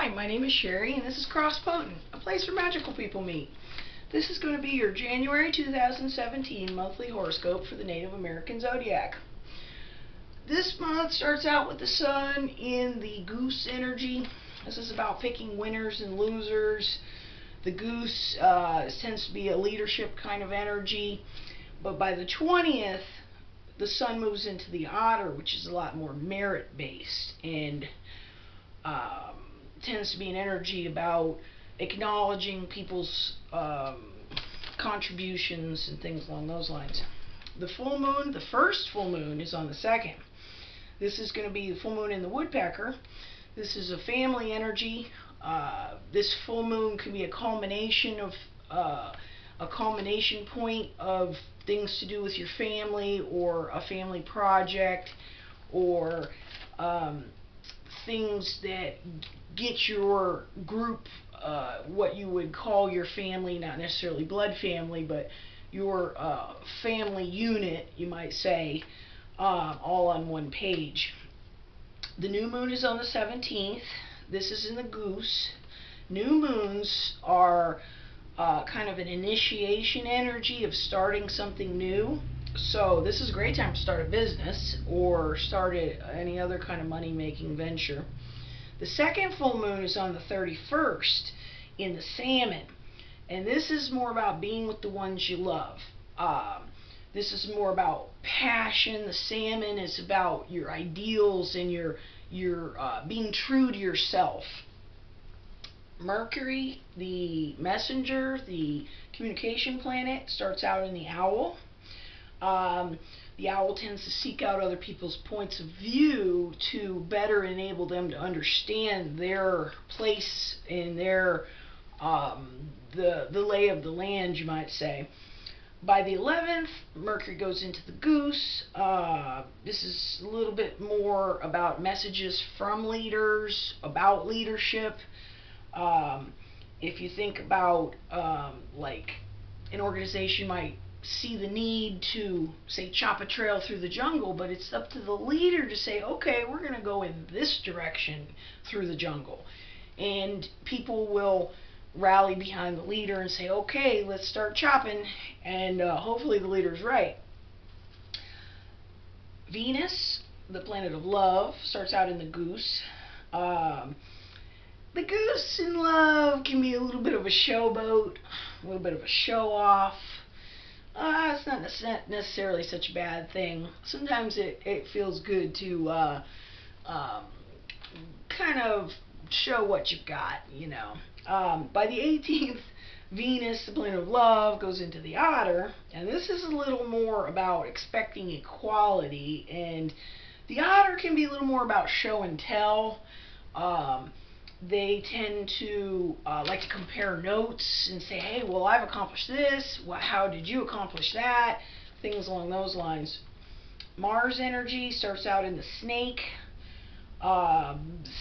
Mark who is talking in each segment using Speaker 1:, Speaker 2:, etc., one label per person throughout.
Speaker 1: Hi, my name is Sherry, and this is Cross Potent, a place where magical people meet. This is going to be your January 2017 monthly horoscope for the Native American Zodiac. This month starts out with the sun in the goose energy. This is about picking winners and losers. The goose tends to be a leadership kind of energy, but by the 20th, the sun moves into the otter, which is a lot more merit-based, and tends to be an energy about acknowledging people's contributions and things along those lines. The full moon, the first full moon, is on the 2nd. This is going to be the full moon in the woodpecker. This is a family energy. This full moon can be a culmination of a culmination point of things to do with your family, or a family project, or things that get your group, what you would call your family, not necessarily blood family, but your family unit, you might say, all on one page. The new moon is on the 17th. This is in the goose. New moons are kind of an initiation energy of starting something new. So this is a great time to start a business or start any other kind of money-making venture. The second full moon is on the 31st in the Salmon, and this is more about being with the ones you love. This is more about passion. The Salmon is about your ideals and your being true to yourself. Mercury, the messenger, the communication planet, starts out in the owl. The owl tends to seek out other people's points of view to better enable them to understand their place in their the lay of the land, you might say. By the 11th, Mercury goes into the goose. This is a little bit more about messages from leaders, about leadership. If you think about like an organization might see the need to, say, chop a trail through the jungle, but it's up to the leader to say, okay, we're going to go in this direction through the jungle. And people will rally behind the leader and say, okay, let's start chopping, and hopefully the leader's right. Venus, the planet of love, starts out in the goose. The goose in love can be a little bit of a showboat, a little bit of a show-off. It's not necessarily such a bad thing. Sometimes it feels good to kind of show what you've got, you know. By the 18th, Venus, the planet of love, goes into the otter, and this is a little more about expecting equality, and the otter can be a little more about show and tell. They tend to like to compare notes and say, hey, well, I've accomplished this. Well, how did you accomplish that? Things along those lines. Mars energy starts out in the snake.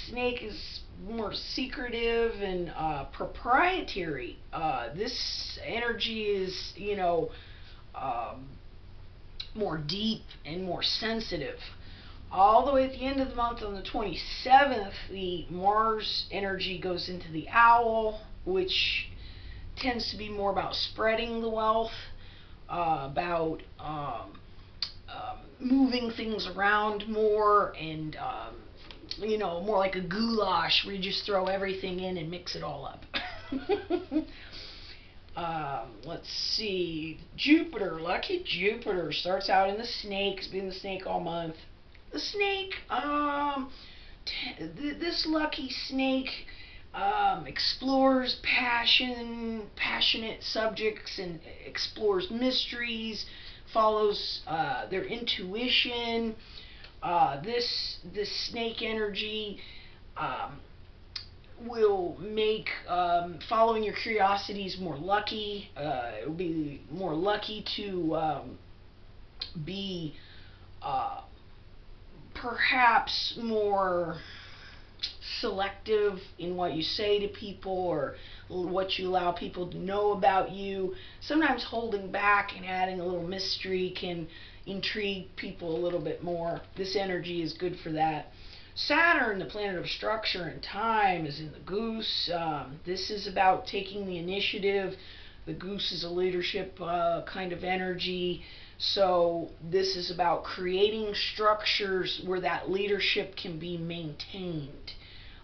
Speaker 1: Snake is more secretive and proprietary. This energy is, you know, more deep and more sensitive. All the way at the end of the month, on the 27th, the Mars energy goes into the owl, which tends to be more about spreading the wealth, about moving things around more, and you know, more like a goulash where you just throw everything in and mix it all up. Let's see, Jupiter, lucky Jupiter, starts out in the snake. It's been the snake all month. The snake, this lucky snake explores passionate subjects, and explores mysteries, follows their intuition. This snake energy will make following your curiosities more lucky. It will be more lucky to be perhaps more selective in what you say to people, or what you allow people to know about you. Sometimes holding back and adding a little mystery can intrigue people a little bit more. This energy is good for that. Saturn, the planet of structure and time, is in the Goose. This is about taking the initiative. The Goose is a leadership kind of energy. So this is about creating structures where that leadership can be maintained.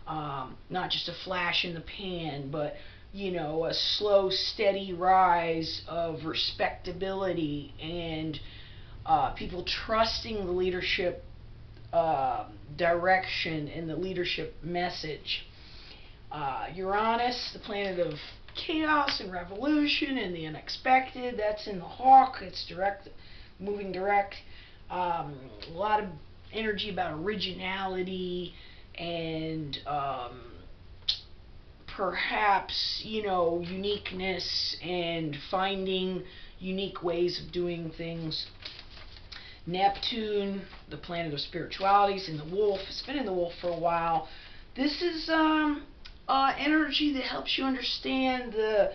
Speaker 1: Not just a flash in the pan, but a slow, steady rise of respectability and people trusting the leadership direction and the leadership message. Uranus, the planet of chaos and revolution and the unexpected, that's in the Hawk. It's direct, moving direct. A lot of energy about originality and perhaps uniqueness and finding unique ways of doing things. Neptune, the planet of spirituality, is in the Wolf. It's been in the Wolf for a while. This is energy that helps you understand the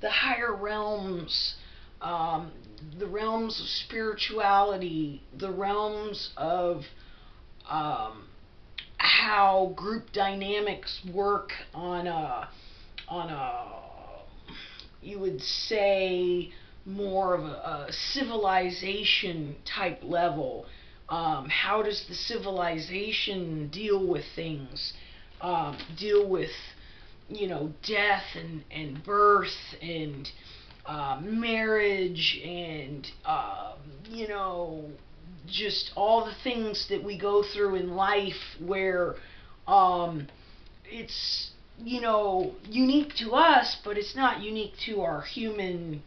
Speaker 1: higher realms, the realms of spirituality, the realms of how group dynamics work on a you would say more of a civilization type level. How does the civilization deal with things? Deal with death and birth and marriage and just all the things that we go through in life where it's unique to us, but it's not unique to our human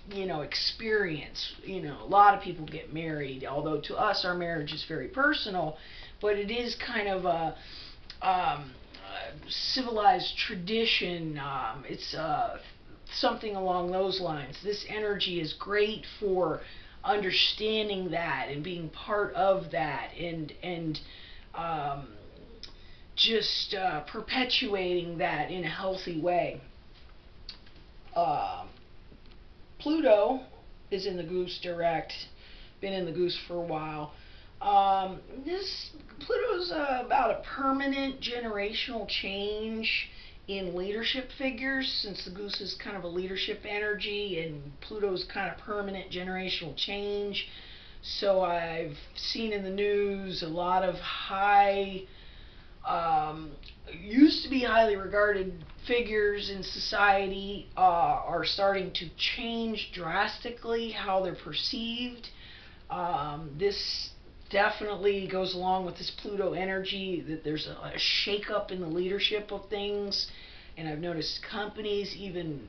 Speaker 1: experience. A lot of people get married, although to us our marriage is very personal, but it is kind of a civilized tradition. It's something along those lines. This energy is great for understanding that and being part of that and just perpetuating that in a healthy way. Pluto is in the Goose direct, been in the Goose for a while. Pluto's about a permanent generational change in leadership figures, since the Goose is kind of a leadership energy and Pluto's kind of permanent generational change. So I've seen in the news a lot of used to be highly regarded figures in society are starting to change drastically how they're perceived. This definitely goes along with this Pluto energy, that there's a shake-up in the leadership of things. And I've noticed companies, even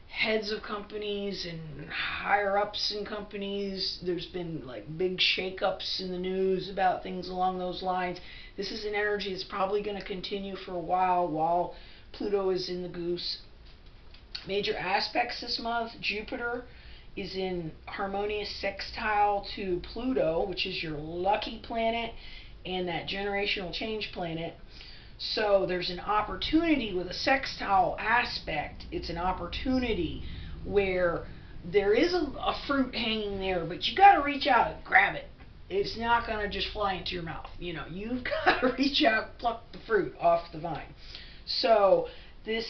Speaker 1: heads of companies and higher-ups in companies, there's been like big shake-ups in the news about things along those lines. This is an energy that's probably going to continue for a while Pluto is in the Goose. Major aspects this month: Jupiter is in harmonious sextile to Pluto, which is your lucky planet and that generational change planet. So there's an opportunity with a sextile aspect. It's an opportunity where there is a fruit hanging there, but you got to reach out and grab it. It's not going to just fly into your mouth. You've got to reach out, pluck the fruit off the vine. So this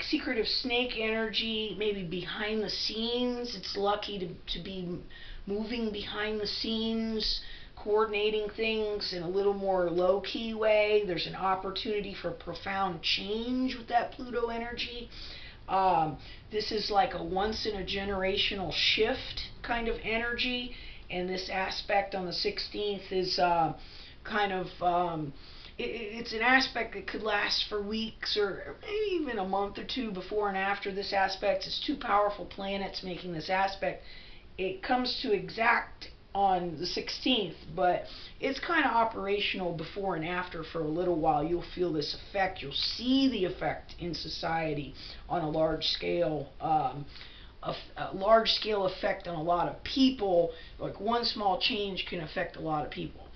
Speaker 1: secretive snake energy, maybe behind the scenes. It's lucky to be moving behind the scenes, coordinating things in a little more low-key way. There's an opportunity for profound change with that Pluto energy. This is like a once-in-a-generational shift kind of energy, and this aspect on the 16th is kind of... it's an aspect that could last for weeks or maybe even a month or two before and after this aspect. It's two powerful planets making this aspect. It comes to exact on the 16th, but it's kind of operational before and after for a little while. You'll feel this effect. You'll see the effect in society on a large scale. A large scale effect on a lot of people. Like one small change can affect a lot of people.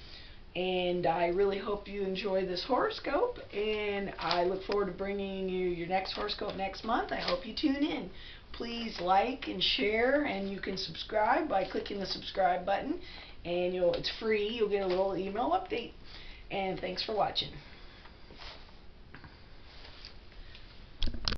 Speaker 1: And I really hope you enjoy this horoscope, and I look forward to bringing you your next horoscope next month. I hope you tune in. Please like and share, and you can subscribe by clicking the subscribe button, and it's free. You'll get a little email update. And thanks for watching.